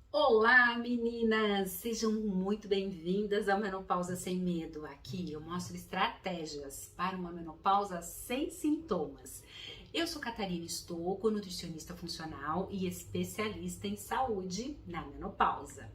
Olá, meninas! Sejam muito bem-vindas ao Menopausa Sem Medo. Aqui eu mostro estratégias para uma menopausa sem sintomas. Eu sou Catarina Stocco, nutricionista funcional e especialista em saúde na menopausa.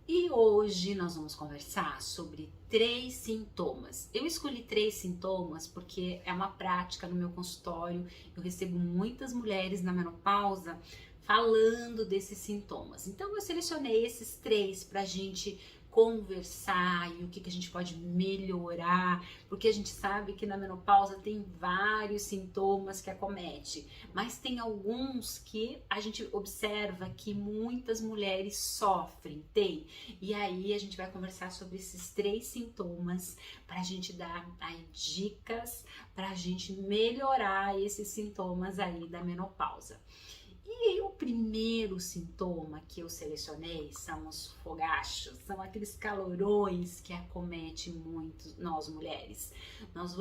E hoje nós vamos conversar sobre 3 sintomas. Eu escolhi 3 sintomas porque é uma prática no meu consultório. Eu recebo muitas mulheres na menopausa falando desses sintomas. Então eu selecionei esses 3 para a gente conversar e o que a gente pode melhorar, porque a gente sabe que na menopausa tem vários sintomas que acomete, mas tem alguns que a gente observa que muitas mulheres sofrem, e aí a gente vai conversar sobre esses 3 sintomas para a gente dar aí dicas para a gente melhorar esses sintomas aí da menopausa. E o primeiro sintoma que eu selecionei são os fogachos, são aqueles calorões que acometem muito nós mulheres. Nós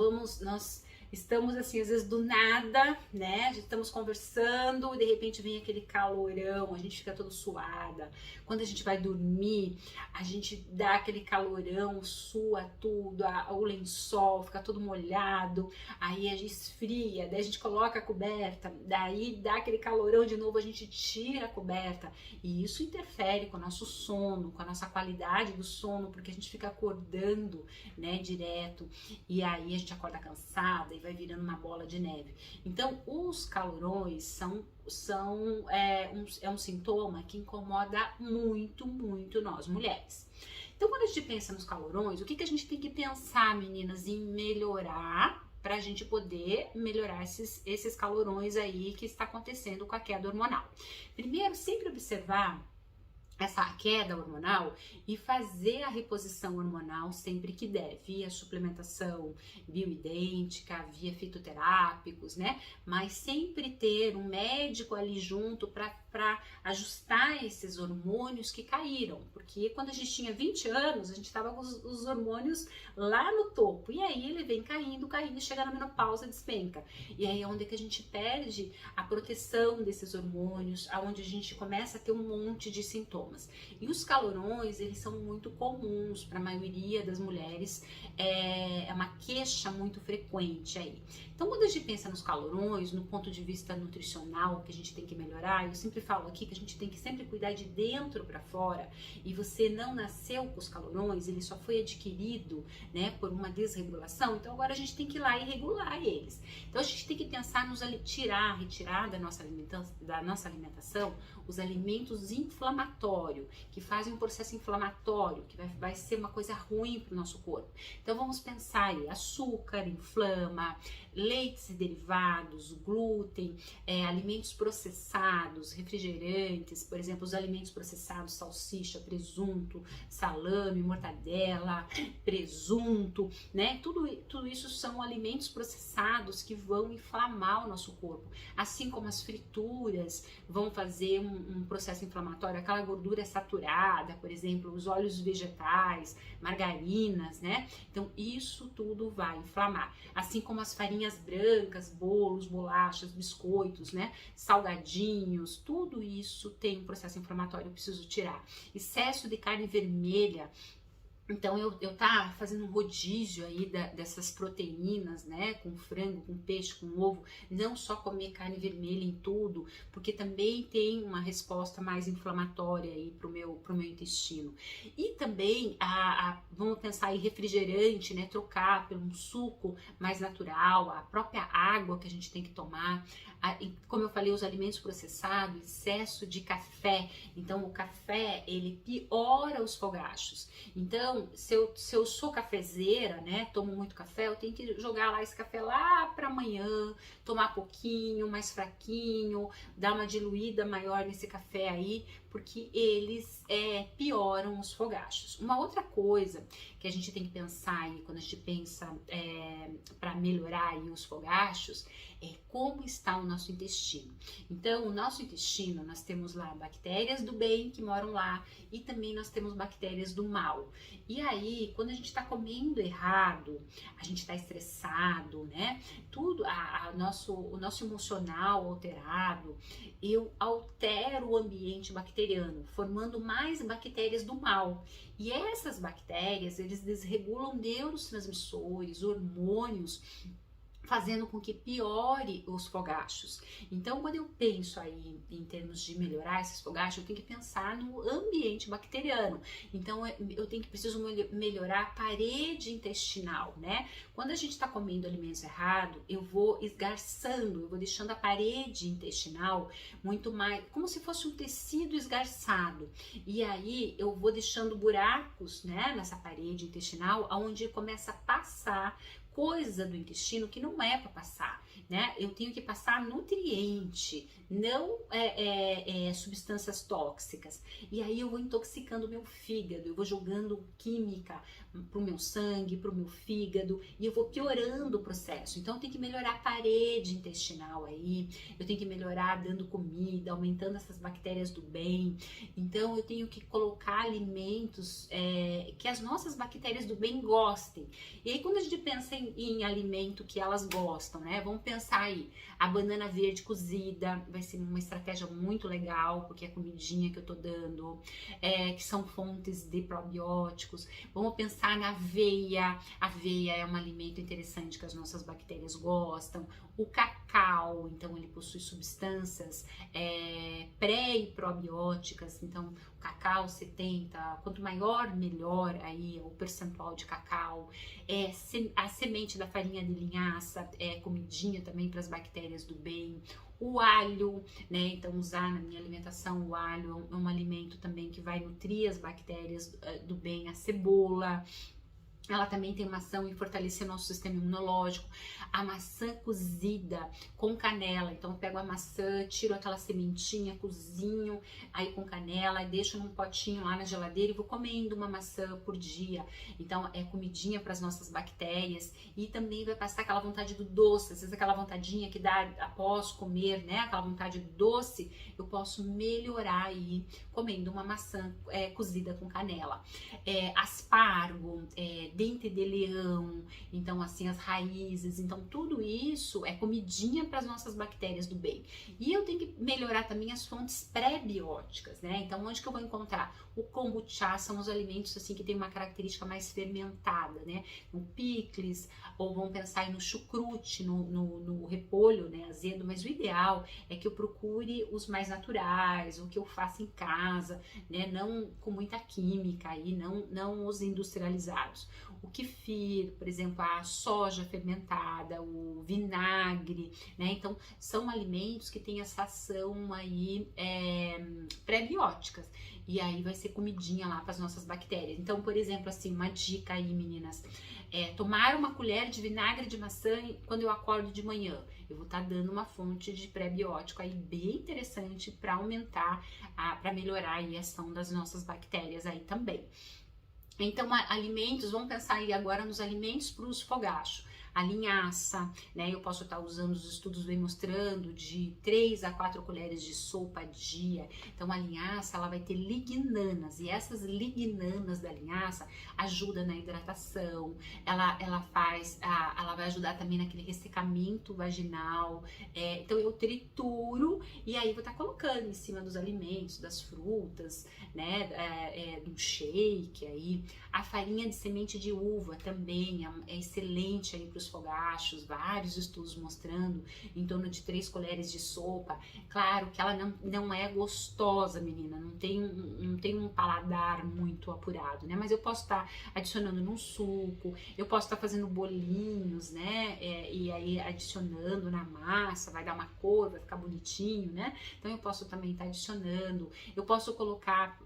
estamos assim, às vezes do nada, né? Estamos conversando e de repente vem aquele calorão, a gente fica todo suada. Quando a gente vai dormir, a gente dá aquele calorão, sua tudo, o lençol fica todo molhado, aí a gente esfria, daí a gente coloca a coberta, daí dá aquele calorão de novo, a gente tira a coberta, e isso interfere com o nosso sono, com a nossa qualidade do sono, porque a gente fica acordando, né, direto, e aí a gente acorda cansada e vai virando uma bola de neve. Então, os calorões é um sintoma que incomoda muito nós mulheres. Então, quando a gente pensa nos calorões, o que a gente tem que pensar, meninas, em melhorar para a gente poder melhorar esses calorões aí que está acontecendo com a queda hormonal? Primeiro, sempre observar essa queda hormonal e fazer a reposição hormonal sempre que der, via suplementação bioidêntica, via fitoterápicos, né? Mas sempre ter um médico ali junto para ajustar esses hormônios que caíram, porque quando a gente tinha 20 anos, a gente estava com os hormônios lá no topo, e aí ele vem caindo, e chega na menopausa, despenca. E aí é onde que a gente perde a proteção desses hormônios, aonde a gente começa a ter um monte de sintomas. E os calorões, eles são muito comuns para a maioria das mulheres, é uma queixa muito frequente aí. Então, quando a gente pensa nos calorões, no ponto de vista nutricional, que a gente tem que melhorar, eu sempre falo aqui que a gente tem que sempre cuidar de dentro para fora, e você não nasceu com os calorões, ele só foi adquirido, né, por uma desregulação, então agora a gente tem que ir lá e regular eles. Então, a gente tem que pensar retirar da nossa alimentação os alimentos inflamatórios, que fazem um processo inflamatório, que vai ser uma coisa ruim para o nosso corpo. Então vamos pensar aí, açúcar inflama, leites e derivados, glúten, alimentos processados, refrigerantes, por exemplo, os alimentos processados, salsicha, presunto, salame, mortadela, presunto, né? Tudo isso são alimentos processados que vão inflamar o nosso corpo, assim como as frituras vão fazer um processo inflamatório, aquela gordura saturada, por exemplo, os óleos vegetais, margarinas, né? Então isso tudo vai inflamar, assim como as farinhas brancas, bolos, bolachas, biscoitos, né? Salgadinhos, tudo isso tem um processo inflamatório, eu preciso tirar. Excesso de carne vermelha. Então eu tá fazendo um rodízio aí dessas proteínas, né, com frango, com peixe, com ovo, não só comer carne vermelha em tudo, porque também tem uma resposta mais inflamatória aí pro meu intestino. E também vamos pensar em refrigerante, né, trocar por um suco mais natural, a própria água que a gente tem que tomar, como eu falei, os alimentos processados, excesso de café. Então o café, ele piora os fogachos. Então, se eu sou cafezeira, né, tomo muito café, eu tenho que jogar lá esse café lá para amanhã, tomar pouquinho, mais fraquinho, dar uma diluída maior nesse café aí, porque eles pioram os fogachos. Uma outra coisa que a gente tem que pensar aí, quando a gente pensa para melhorar aí os fogachos, é como está o nosso intestino. Então, o nosso intestino, nós temos lá bactérias do bem que moram lá, e também nós temos bactérias do mal. E aí, quando a gente está comendo errado, a gente está estressado, né? Tudo, o nosso emocional alterado, eu altero o ambiente bacteriano, formando mais bactérias do mal. E essas bactérias, eles desregulam neurotransmissores, hormônios, fazendo com que piore os fogachos. Então, quando eu penso aí em termos de melhorar esses fogachos, eu tenho que pensar no ambiente bacteriano. Então, eu preciso melhorar a parede intestinal, né? Quando a gente está comendo alimentos errados, eu vou esgarçando, eu vou deixando a parede intestinal muito mais, como se fosse um tecido esgarçado. E aí, eu vou deixando buracos, né, nessa parede intestinal, onde começa a passar coisa do intestino que não é para passar, né? Eu tenho que passar nutriente, não substâncias tóxicas. E aí eu vou intoxicando o meu fígado, eu vou jogando química pro meu sangue, pro meu fígado, e eu vou piorando o processo. Então eu tenho que melhorar a parede intestinal aí, eu tenho que melhorar dando comida, aumentando essas bactérias do bem. Então eu tenho que colocar alimentos que as nossas bactérias do bem gostem. E aí quando a gente pensa em alimento que elas gostam, né? Vamos pensar aí, a banana verde cozida vai ser uma estratégia muito legal, porque é a comidinha que eu tô dando, que são fontes de probióticos. Vamos pensar na aveia. A aveia é um alimento interessante que as nossas bactérias gostam. O cacau, então ele possui substâncias pré e probióticas, então o cacau 70, quanto maior melhor aí o percentual de cacau. A semente da farinha de linhaça é comidinha também para as bactérias do bem. O alho, né? Então usar na minha alimentação o alho é um alimento também que vai nutrir as bactérias do bem. A cebola, ela também tem uma ação em fortalecer nosso sistema imunológico. A maçã cozida com canela, então eu pego a maçã, tiro aquela sementinha, cozinho aí com canela, deixo num potinho lá na geladeira e vou comendo uma maçã por dia. Então é comidinha para as nossas bactérias e também vai passar aquela vontade do doce, às vezes aquela vontadinha que dá após comer, né? Aquela vontade do doce, eu posso melhorar aí comendo uma maçã cozida com canela. Aspargo, dente de leão, então assim as raízes, então tudo isso é comidinha para as nossas bactérias do bem. E eu tenho que melhorar também as fontes pré-bióticas, né? Então onde que eu vou encontrar? O kombucha são os alimentos assim que tem uma característica mais fermentada, né? No picles, ou vamos pensar aí no chucrute, no repolho, né? Azedo, mas o ideal é que eu procure os mais naturais, o que eu faço em casa, né? Não com muita química aí, não os industrializados. O kefir, por exemplo, a soja fermentada, o vinagre, né? Então, são alimentos que têm essa ação aí pré-bióticas. E aí vai ser comidinha lá para as nossas bactérias. Então, por exemplo, assim, uma dica aí, meninas. Tomar uma colher de vinagre de maçã quando eu acordo de manhã. Eu vou estar dando uma fonte de pré-biótico aí bem interessante para aumentar, para melhorar aí a ação das nossas bactérias aí também. Então, alimentos, vamos pensar aí agora nos alimentos para os fogachos. A linhaça, né? Eu posso estar usando, os estudos vem mostrando, de 3 a 4 colheres de sopa a dia. Então, a linhaça, ela vai ter lignanas, e essas lignanas da linhaça ajudam na hidratação, ela vai ajudar também naquele ressecamento vaginal. Então, eu trituro e aí vou estar colocando em cima dos alimentos, das frutas, né? Do shake aí. A farinha de semente de uva também é excelente aí para os fogachos, vários estudos mostrando em torno de 3 colheres de sopa. Claro que ela não é gostosa, menina, não tem um paladar muito apurado, né? Mas eu posso estar adicionando num suco, eu posso estar fazendo bolinhos, né? E aí adicionando na massa, vai dar uma cor, vai ficar bonitinho, né? Então eu posso também estar adicionando, eu posso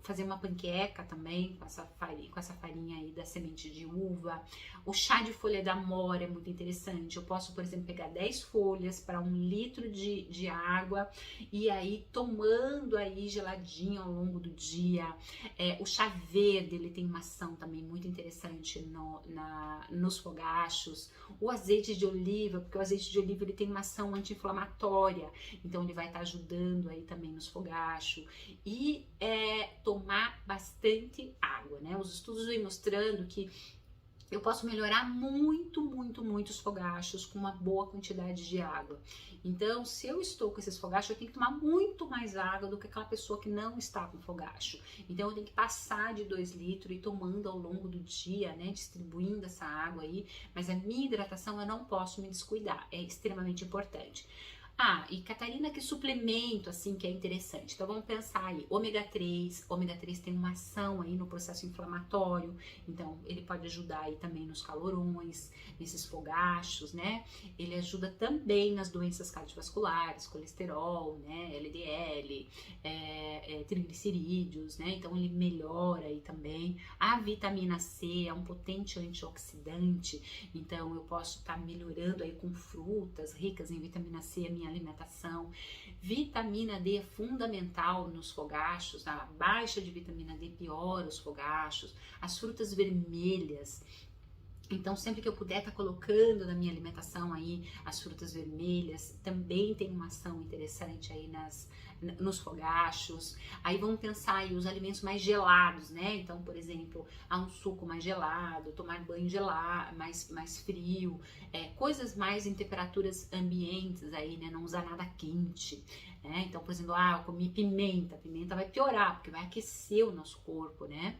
fazer uma panqueca também com essa farinha aí da semente de uva. O chá de folha da amora é muito interessante. Eu posso, por exemplo, pegar 10 folhas para 1 litro de água e aí tomando aí geladinho ao longo do dia. O chá verde, ele tem uma ação também muito interessante nos fogachos. O azeite de oliva, porque o azeite de oliva ele tem uma ação anti-inflamatória, então ele vai estar ajudando aí também nos fogachos. E tomar bastante água, né? Os estudos vêm mostrando que eu posso melhorar muito, muito, muito os fogachos com uma boa quantidade de água. Então, se eu estou com esses fogachos, eu tenho que tomar muito mais água do que aquela pessoa que não está com fogacho. Então, eu tenho que passar de 2 litros e tomando ao longo do dia, né, distribuindo essa água aí. Mas a minha hidratação eu não posso me descuidar, é extremamente importante. Ah, e Catarina, que suplemento, assim, que é interessante? Então, vamos pensar aí, ômega 3. Ômega 3 tem uma ação aí no processo inflamatório, então ele pode ajudar aí também nos calorões, nesses fogachos, né? Ele ajuda também nas doenças cardiovasculares, colesterol, né? LDL, triglicerídeos, né? Então, ele melhora aí também. A vitamina C é um potente antioxidante, então eu posso estar melhorando aí com frutas ricas em vitamina C, a minha alimentação. Vitamina D é fundamental nos fogachos, a baixa de vitamina D piora os fogachos, as frutas vermelhas. Então, sempre que eu puder estar colocando na minha alimentação aí as frutas vermelhas, também tem uma ação interessante aí nos fogachos. Aí vamos pensar aí os alimentos mais gelados, né? Então, por exemplo, um suco mais gelado, tomar banho gelado, mais frio, coisas mais em temperaturas ambientes aí, né? Não usar nada quente. Então, por exemplo, eu comi pimenta vai piorar, porque vai aquecer o nosso corpo, né?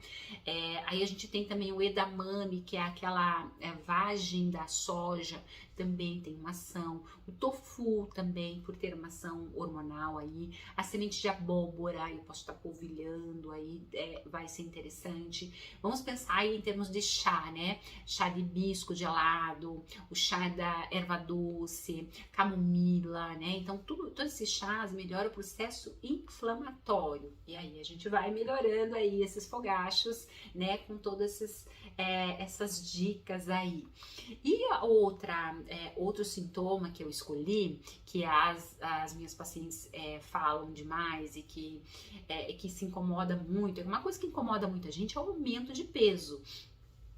Aí a gente tem também o edamame, que é aquela vagem da soja, também tem uma ação. O tofu também, por ter uma ação hormonal aí. A semente de abóbora, eu posso estar polvilhando aí, vai ser interessante. Vamos pensar aí em termos de chá, né? Chá de hibisco gelado, o chá da erva doce, camomila, né? Então, todos esses chás melhoram o processo inflamatório. E aí a gente vai melhorando aí esses fogachos, né? Com todas essas dicas aí. E outro sintoma que eu escolhi, que as minhas pacientes falam demais e que se incomoda muito, uma coisa que incomoda muita gente é o aumento de peso.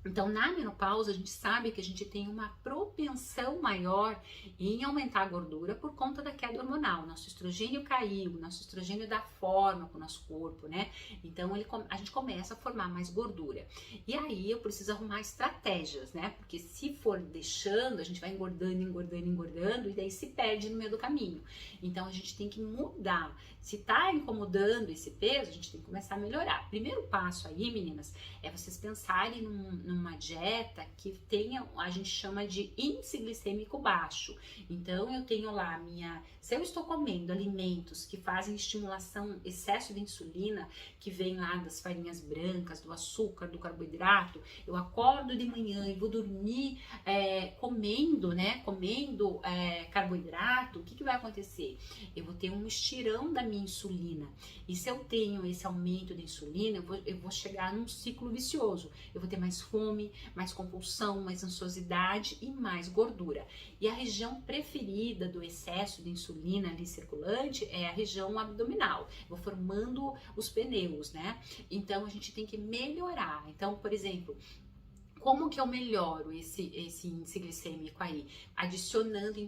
Então, na menopausa, a gente sabe que a gente tem uma propensão maior em aumentar a gordura por conta da queda hormonal. Nosso estrogênio caiu, nosso estrogênio dá forma para o nosso corpo, né? Então, a gente começa a formar mais gordura. E aí, eu preciso arrumar estratégias, né? Porque se for deixando, a gente vai engordando, engordando, engordando, e daí se perde no meio do caminho. Então, a gente tem que mudar. Se tá incomodando esse peso, a gente tem que começar a melhorar. Primeiro passo aí, meninas, é vocês pensarem numa dieta que tenha, a gente chama de índice glicêmico baixo. Então, eu tenho lá se eu estou comendo alimentos que fazem estimulação, excesso de insulina, que vem lá das farinhas brancas, do açúcar, do carboidrato, eu acordo de manhã e vou dormir comendo, né? Comendo carboidrato, o que vai acontecer? Eu vou ter um estirão da minha insulina. E se eu tenho esse aumento de insulina, eu vou chegar num ciclo vicioso. Eu vou ter mais fome, mais compulsão, mais ansiosidade e mais gordura. E a região preferida do excesso de insulina ali circulante é a região abdominal. Vou formando os pneus, né? Então a gente tem que melhorar. Então, por exemplo, como que eu melhoro esse índice glicêmico aí? Adicionando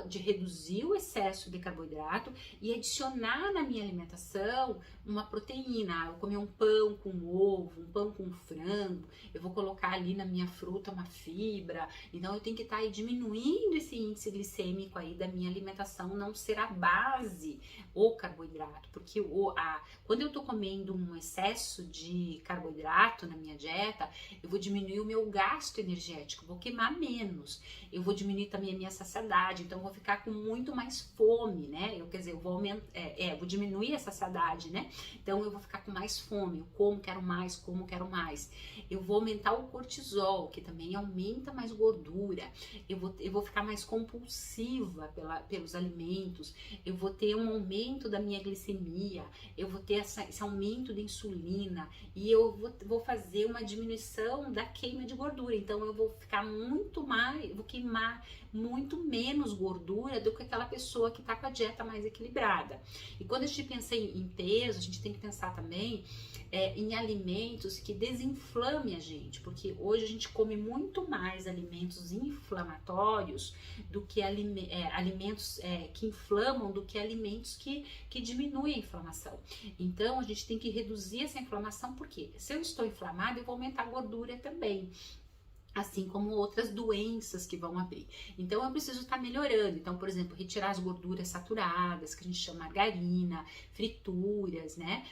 de reduzir o excesso de carboidrato e adicionar na minha alimentação uma proteína. Eu comer um pão com ovo, um pão com frango, eu vou colocar ali na minha fruta uma fibra. Então eu tenho que estar aí diminuindo esse índice glicêmico aí da minha alimentação, não ser a base o carboidrato, porque quando eu tô comendo um excesso de carboidrato na minha dieta, eu vou diminuir o meu gasto energético, vou queimar menos, eu vou diminuir também a minha saciedade, então eu vou ficar com muito mais fome, né? Eu vou aumentar, vou diminuir a saciedade, né? Então eu vou ficar com mais fome, eu como quero mais. Eu vou aumentar o cortisol, que também aumenta mais gordura. Eu vou ficar mais compulsiva pelos alimentos. Eu vou ter um aumento da minha glicemia. Eu vou ter esse aumento de insulina e eu vou fazer uma diminuição da queima de gordura. Então eu vou ficar vou queimar muito menos gordura do que aquela pessoa que está com a dieta mais equilibrada. E quando a gente pensa em peso, a gente tem que pensar também em alimentos que desinflame a gente, porque hoje a gente come muito mais alimentos inflamatórios do que alimentos que inflamam, do que alimentos que diminuem a inflamação. Então a gente tem que reduzir essa inflamação, porque se eu estou inflamada, eu vou aumentar a gordura também. assim como outras doenças que vão abrir. Então eu preciso estar melhorando. Então, por exemplo, retirar as gorduras saturadas, que a gente chama margarina, frituras, né?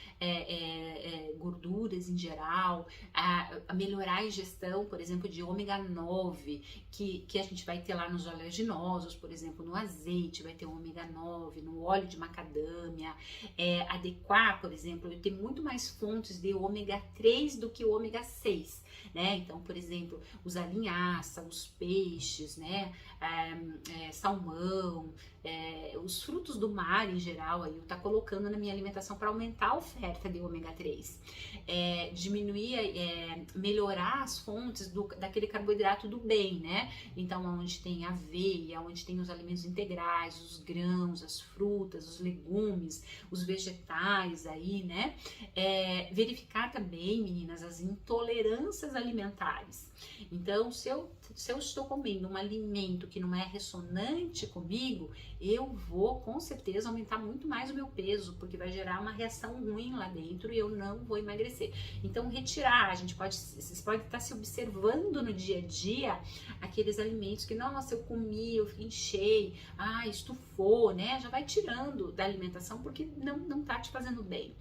Gorduras em geral, a melhorar a ingestão, por exemplo, de ômega 9, que a gente vai ter lá nos oleaginosos, por exemplo, no azeite vai ter ômega 9, no óleo de macadâmia, adequar, por exemplo, eu tenho muito mais fontes de ômega 3 do que ômega 6. Né? Então, por exemplo, usar linhaça, os peixes, né? Salmão, os frutos do mar em geral, aí eu tá colocando na minha alimentação para aumentar a oferta de ômega 3. Diminuir, melhorar as fontes daquele carboidrato do bem, né? Então, onde tem aveia, onde tem os alimentos integrais, os grãos, as frutas, os legumes, os vegetais aí, né? Verificar também, meninas, as intolerâncias alimentares. Então, se eu estou comendo um alimento que não é ressonante comigo, eu vou com certeza aumentar muito mais o meu peso, porque vai gerar uma reação ruim lá dentro e eu não vou emagrecer. Então, retirar, vocês podem estar se observando no dia a dia aqueles alimentos que, nossa, eu comi, eu enchei, estufou, né? Já vai tirando da alimentação porque não tá te fazendo bem.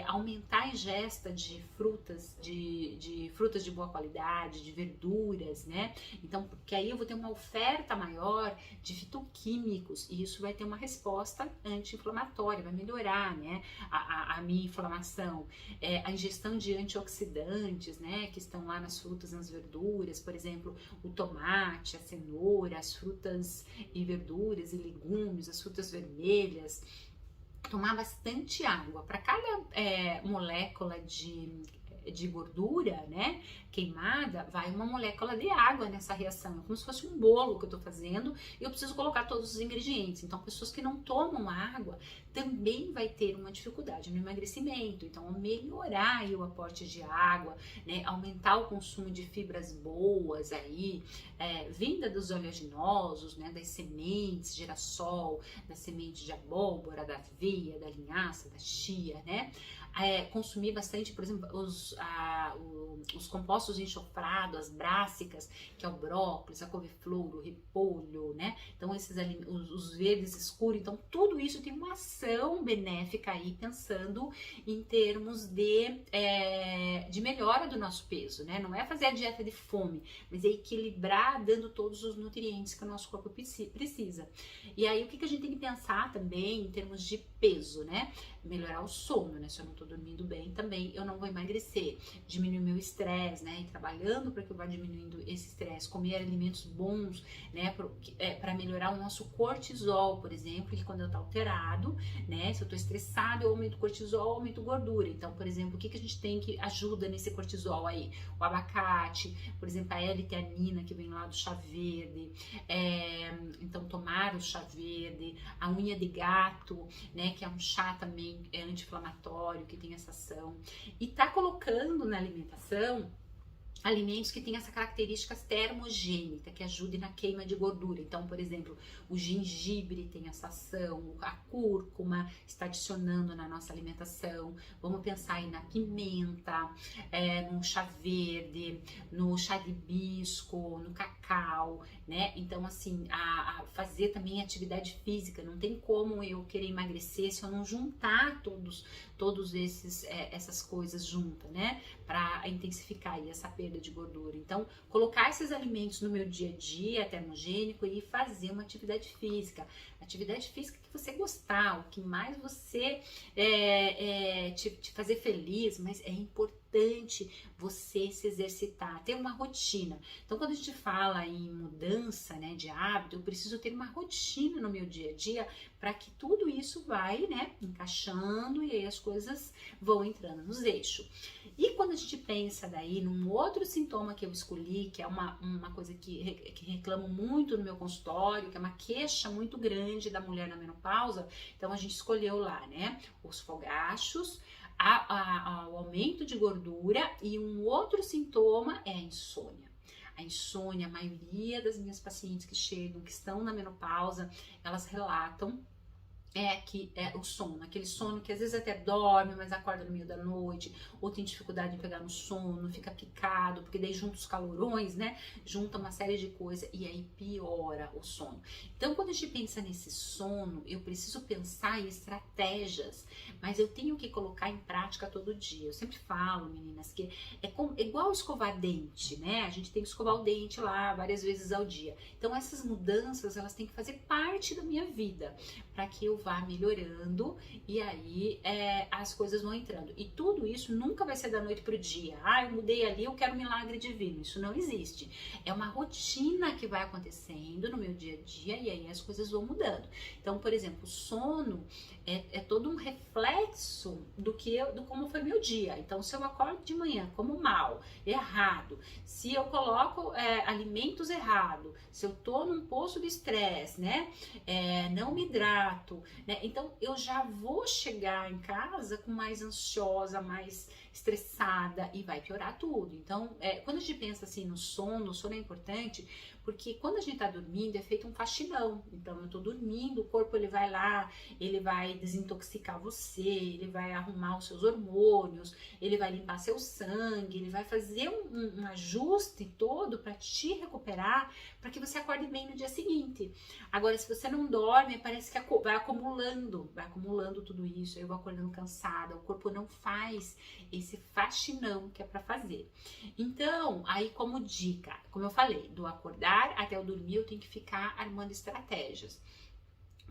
Aumentar a ingesta de frutas, de frutas de boa qualidade, de verduras, né? Então, porque aí eu vou ter uma oferta maior de fitoquímicos e isso vai ter uma resposta anti-inflamatória, vai melhorar, né, a minha inflamação. A ingestão de antioxidantes, né, que estão lá nas frutas, nas verduras, por exemplo, o tomate, a cenoura, as frutas e verduras e legumes, as frutas vermelhas. Tomar bastante água. Para cada molécula de gordura, né, queimada, vai uma molécula de água nessa reação. É como se fosse um bolo que eu tô fazendo e eu preciso colocar todos os ingredientes. Então, pessoas que não tomam água também vai ter uma dificuldade no emagrecimento. Então, melhorar aí o aporte de água, né, aumentar o consumo de fibras boas aí, vinda dos oleaginosos, né, das sementes de girassol, das sementes de abóbora, da aveia, da linhaça, da chia, né? Consumir bastante, por exemplo, os compostos enxofrados, as brássicas, que é o brócolis, a couve-flor, o repolho, né? Então, os verdes escuros, então, tudo isso tem uma ação benéfica aí, pensando em termos de melhora do nosso peso, né? Não é fazer a dieta de fome, mas é equilibrar, dando todos os nutrientes que o nosso corpo precisa. E aí, o que a gente tem que pensar também em termos de peso, né? Melhorar o sono, né? Se eu não tô dormindo bem também, eu não vou emagrecer. Diminuir meu estresse, né? E trabalhando para que eu vá diminuindo esse estresse. Comer alimentos bons, né? Para melhorar o nosso cortisol, por exemplo, que quando eu tô alterado, né? Se eu tô estressado, eu aumento cortisol, eu aumento gordura. Então, por exemplo, o que a gente tem que ajuda nesse cortisol aí? O abacate, por exemplo, a L-teanina que vem lá do chá verde. Então, tomar o chá verde, a unha de gato, né? Que é um chá também anti-inflamatório, que tem essa ação, e tá colocando na alimentação alimentos que têm essa característica termogênica, que ajudem na queima de gordura. Então, por exemplo, o gengibre tem essa ação, a cúrcuma está adicionando na nossa alimentação. Vamos pensar aí na pimenta, no chá verde, no chá de hibisco, no cacau, né? Então, assim, a fazer também atividade física. Não tem como eu querer emagrecer se eu não juntar todos essas coisas juntas, né? Para intensificar aí essa perda de gordura. Então, colocar esses alimentos no meu dia a dia, termogênico, e fazer uma atividade física. Atividade física que você gostar, o que mais você te fazer feliz, mas é importante você se exercitar, ter uma rotina. Então, quando a gente fala em mudança, né, de hábito, eu preciso ter uma rotina no meu dia a dia para que tudo isso vai, né, encaixando e aí as coisas vão entrando nos eixos. E quando a gente pensa daí num outro sintoma que eu escolhi, que é uma coisa que reclamo muito no meu consultório, que é uma queixa muito grande da mulher na menopausa, então a gente escolheu lá, né, os fogachos, o aumento de gordura, e um outro sintoma é a insônia. A insônia, a maioria das minhas pacientes que chegam, que estão na menopausa, elas relatam é o sono, aquele sono que às vezes até dorme, mas acorda no meio da noite, ou tem dificuldade em pegar no sono, fica picado, porque daí junta os calorões, né? Junta uma série de coisas e aí piora o sono. Então, quando a gente pensa nesse sono, eu preciso pensar em estratégias, mas eu tenho que colocar em prática todo dia. Eu sempre falo, meninas, que é igual escovar dente, né? A gente tem que escovar o dente lá várias vezes ao dia. Então, essas mudanças, elas têm que fazer parte da minha vida, para que eu vá melhorando e aí as coisas vão entrando. E tudo isso nunca vai ser da noite pro dia. Eu mudei ali, eu quero um milagre divino. Isso não existe. É uma rotina que vai acontecendo no meu dia a dia e aí as coisas vão mudando. Então, por exemplo, o sono é todo um reflexo do como foi meu dia. Então, se eu acordo de manhã como mal, errado, se eu coloco alimentos errados, se eu tô num poço de estresse, né? Não me hidrato, né? Então eu já vou chegar em casa com mais ansiosa, mais estressada e vai piorar tudo. Então, quando a gente pensa assim no sono, o sono é importante porque quando a gente tá dormindo é feito um faxinão. Então eu tô dormindo, o corpo ele vai lá, ele vai desintoxicar você, ele vai arrumar os seus hormônios, ele vai limpar seu sangue, ele vai fazer um ajuste todo para te recuperar, para que você acorde bem no dia seguinte. Agora, se você não dorme, parece que vai acumulando tudo isso, eu vou acordando cansada, o corpo não faz esse faxinão que é para fazer. Então, aí como dica, como eu falei, do acordar até eu dormir, eu tenho que ficar armando estratégias.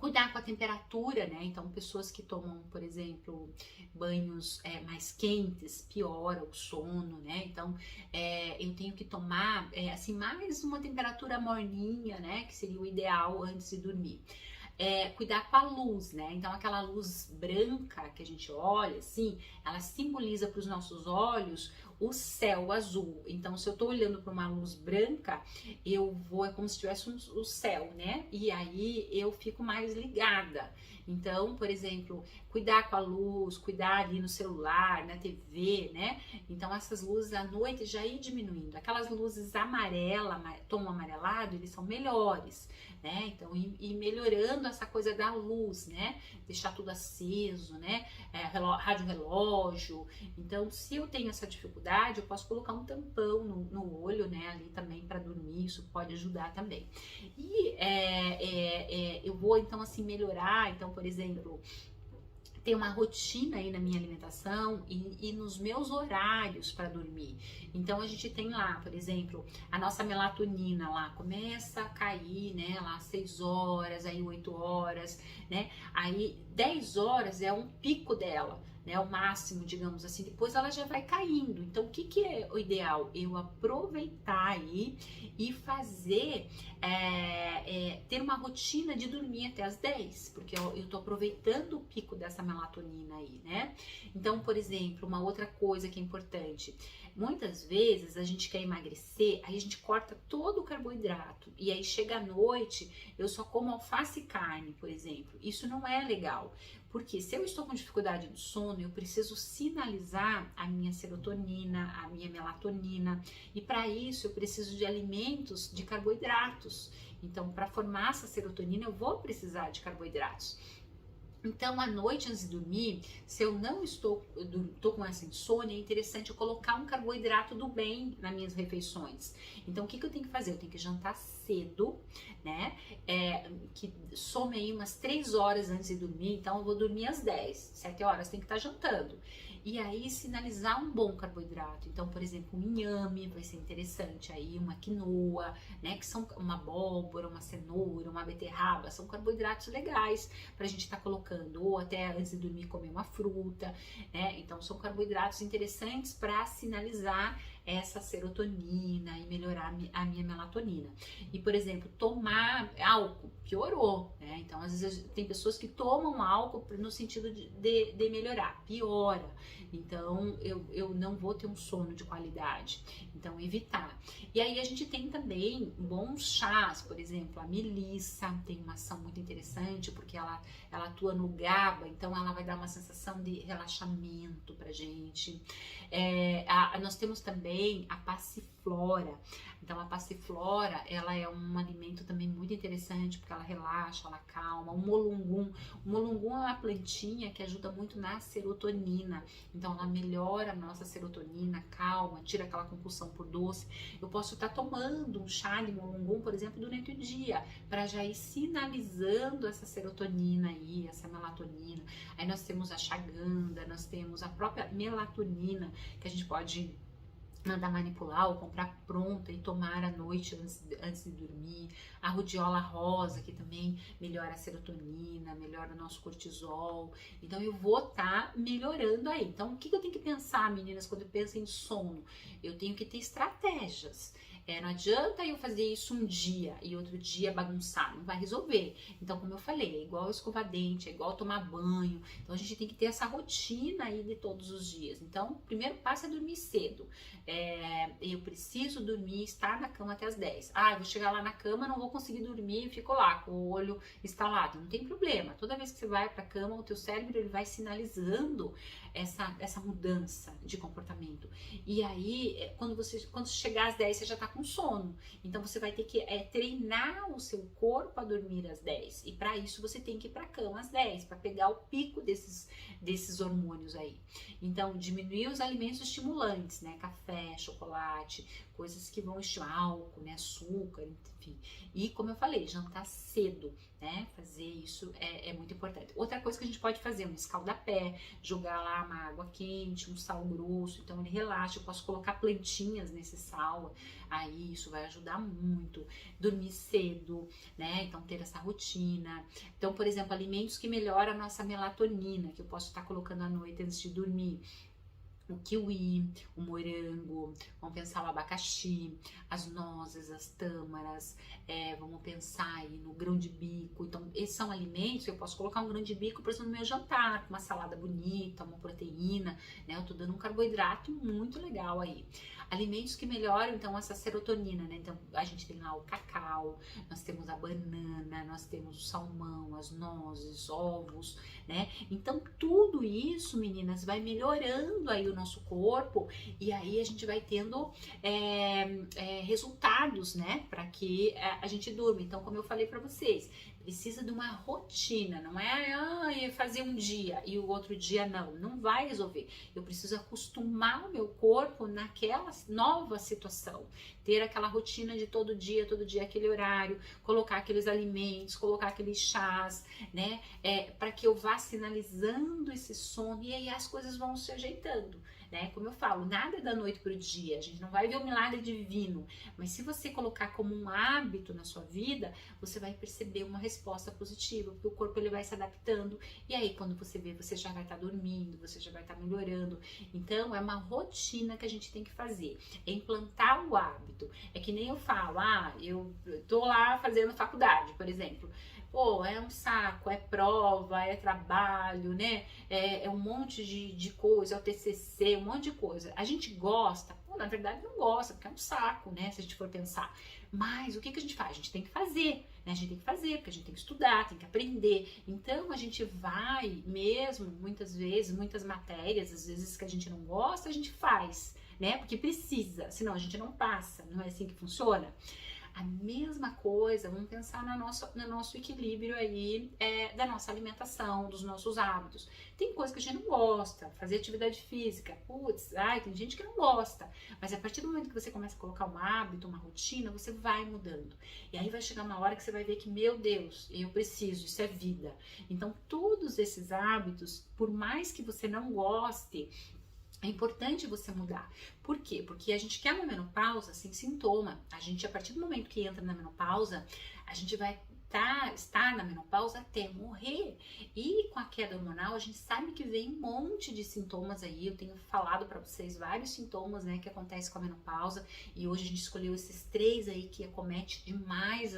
Cuidar com a temperatura, né? Então, pessoas que tomam, por exemplo, banhos mais quentes, piora o sono, né? Então, eu tenho que tomar, assim, mais uma temperatura morninha, né? Que seria o ideal antes de dormir. Cuidar com a luz, né? Então, aquela luz branca que a gente olha, assim, ela simboliza para os nossos olhos o céu azul. Então, se eu tô olhando para uma luz branca, é como se tivesse o céu, né? E aí eu fico mais ligada. Então, por exemplo, cuidar com a luz, cuidar ali no celular, na TV, né? Então, essas luzes à noite já ir diminuindo. Aquelas luzes tom amarelado, eles são melhores, né? Então, ir melhorando essa coisa da luz, né? Deixar tudo aceso, né? Rádio relógio. Então, se eu tenho essa dificuldade, eu posso colocar um tampão no olho, né? Ali também para dormir, isso pode ajudar também. E eu vou então assim melhorar. Então, por exemplo, ter uma rotina aí na minha alimentação e nos meus horários para dormir. Então a gente tem lá, por exemplo, a nossa melatonina lá começa a cair, né, lá 6 horas, aí 8 horas, né? Aí 10 horas é um pico dela, né, o máximo, digamos assim, depois ela já vai caindo. Então, o que é o ideal? Eu aproveitar aí e fazer, ter uma rotina de dormir até as 10, porque eu tô aproveitando o pico dessa melatonina aí, né? Então, por exemplo, uma outra coisa que é importante, muitas vezes a gente quer emagrecer, aí a gente corta todo o carboidrato, e aí chega à noite, eu só como alface e carne, por exemplo. Isso não é legal. Porque se eu estou com dificuldade no sono, eu preciso sinalizar a minha serotonina, a minha melatonina. E para isso eu preciso de alimentos de carboidratos. Então, para formar essa serotonina, eu vou precisar de carboidratos. Então, à noite, antes de dormir, se eu não estou com essa insônia, é interessante eu colocar um carboidrato do bem nas minhas refeições. Então, o que eu tenho que fazer? Eu tenho que jantar cedo, né? Que some aí umas 3 horas antes de dormir. Então, eu vou dormir às 10, 7 horas, tem que estar jantando. E aí, sinalizar um bom carboidrato. Então, por exemplo, um inhame vai ser interessante. Aí, uma quinoa, né? Que são uma abóbora, uma cenoura, uma beterraba. São carboidratos legais pra gente estar colocando. Ou até antes de dormir, comer uma fruta, né? Então, são carboidratos interessantes para sinalizar essa serotonina e melhorar a minha melatonina. E, por exemplo, tomar álcool piorou, né? Então, às vezes tem pessoas que tomam álcool no sentido de melhorar, piora. Então, eu não vou ter um sono de qualidade. Então, evitar. E aí, a gente tem também bons chás, por exemplo, a melissa tem uma ação muito interessante, porque ela atua no GABA, então ela vai dar uma sensação de relaxamento pra gente. Nós temos também também a passiflora. Então a passiflora, ela é um alimento também muito interessante, porque ela relaxa, ela calma. O molungum é uma plantinha que ajuda muito na serotonina. Então ela melhora a nossa serotonina, calma, tira aquela compulsão por doce. Eu posso estar tomando um chá de molungum, por exemplo, durante o dia, para já ir sinalizando essa serotonina aí, essa melatonina. Aí nós temos a ashwagandha, nós temos a própria melatonina, que a gente pode mandar manipular ou comprar pronta e tomar à noite antes de dormir. A rudiola rosa, que também melhora a serotonina, melhora o nosso cortisol. Então eu vou estar melhorando aí. Então o que eu tenho que pensar, meninas, quando eu penso em sono? Eu tenho que ter estratégias. Não adianta eu fazer isso um dia e outro dia bagunçar, não vai resolver. Então, como eu falei, é igual escovar dente, é igual tomar banho. Então, a gente tem que ter essa rotina aí de todos os dias. Então, o primeiro passo é dormir cedo. Eu preciso dormir, estar na cama até as 10. Eu vou chegar lá na cama, não vou conseguir dormir, fico lá com o olho estalado. Não tem problema. Toda vez que você vai para a cama, o teu cérebro ele vai sinalizando essa mudança de comportamento. E aí, quando chegar às 10, você já tá com sono. Então, você vai ter que treinar o seu corpo a dormir às 10. E para isso, você tem que ir para a cama às 10, para pegar o pico desses hormônios aí. Então, diminuir os alimentos estimulantes, né? Café, chocolate, coisas que vão estimular, álcool, né? Açúcar, enfim. E, como eu falei, jantar cedo, né? Fazer isso é muito importante. Outra coisa que a gente pode fazer, um escaldapé, jogar lá uma água quente, um sal grosso, então ele relaxa. Eu posso colocar plantinhas nesse sal, aí isso vai ajudar muito. Dormir cedo, né? Então ter essa rotina. Então, por exemplo, alimentos que melhoram a nossa melatonina, que eu posso estar colocando à noite antes de dormir. O kiwi, o morango, vamos pensar o abacaxi, as nozes, as tâmaras, vamos pensar aí no grão de bico. Então, esses são alimentos que eu posso colocar um grão de bico, por exemplo, no meu jantar, com uma salada bonita, uma proteína, né? Eu tô dando um carboidrato muito legal aí. Alimentos que melhoram, então, essa serotonina, né? Então, a gente tem lá o cacau, nós temos a banana, nós temos o salmão, as nozes, ovos, né? Então, tudo isso, meninas, vai melhorando aí o nosso corpo e aí a gente vai tendo resultados, né? Para que a gente durma. Então, como eu falei para vocês, precisa de uma rotina, não é fazer um dia e o outro dia não vai resolver. Eu preciso acostumar o meu corpo naquela nova situação, ter aquela rotina de todo dia aquele horário, colocar aqueles alimentos, colocar aqueles chás, né, para que eu vá sinalizando esse sono e aí as coisas vão se ajeitando. Né? Como eu falo, nada é da noite para o dia, a gente não vai ver o milagre divino, mas se você colocar como um hábito na sua vida, você vai perceber uma resposta positiva, porque o corpo ele vai se adaptando e aí quando você vê, você já vai estar dormindo, você já vai estar melhorando. Então é uma rotina que a gente tem que fazer, é implantar o hábito. É que nem eu falo, eu tô lá fazendo faculdade, por exemplo. Pô, é um saco, é prova, é trabalho, né? É um monte de coisa, é o TCC, um monte de coisa. A gente gosta? Pô, na verdade não gosta, porque é um saco, né? Se a gente for pensar. Mas o que a gente faz? A gente tem que fazer, né? A gente tem que fazer, porque a gente tem que estudar, tem que aprender. Então a gente vai mesmo, muitas vezes, muitas matérias, às vezes que a gente não gosta, a gente faz, né? Porque precisa, senão a gente não passa. Não é assim que funciona? A mesma coisa, vamos pensar no nosso equilíbrio aí da nossa alimentação, dos nossos hábitos. Tem coisa que a gente não gosta, fazer atividade física, tem gente que não gosta, mas a partir do momento que você começa a colocar um hábito, uma rotina, você vai mudando. E aí vai chegar uma hora que você vai ver que, meu Deus, eu preciso, isso é vida. Então, todos esses hábitos, por mais que você não goste, é importante você mudar. Por quê? Porque a gente quer uma menopausa sem sintoma. A gente, a partir do momento que entra na menopausa, a gente vai estar na menopausa até morrer. E com a queda hormonal, a gente sabe que vem um monte de sintomas aí. Eu tenho falado para vocês vários sintomas, né, que acontecem com a menopausa. E hoje a gente escolheu esses 3 aí que acomete demais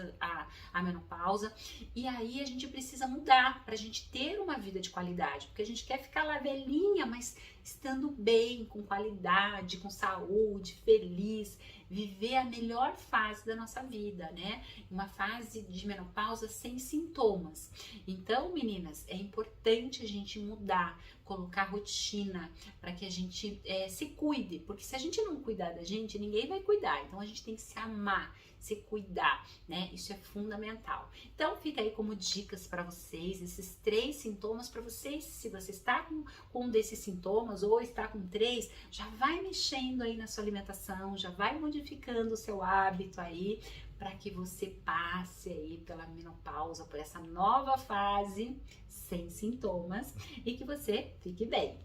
a menopausa. E aí a gente precisa mudar pra gente ter uma vida de qualidade. Porque a gente quer ficar lá velhinha, mas estando bem, com qualidade, com saúde, feliz, viver a melhor fase da nossa vida, né? Uma fase de menopausa sem sintomas. Então, meninas, é importante a gente mudar, colocar rotina para que a gente se cuide, porque se a gente não cuidar da gente, ninguém vai cuidar. Então a gente tem que se amar, se cuidar, né? Isso é fundamental. Então fica aí como dicas para vocês, esses 3 sintomas para vocês. Se você está com um desses sintomas ou está com 3, já vai mexendo aí na sua alimentação, já vai modificando o seu hábito aí, para que você passe aí pela menopausa, por essa nova fase sem sintomas e que você fique bem.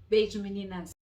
Beijo, meninas!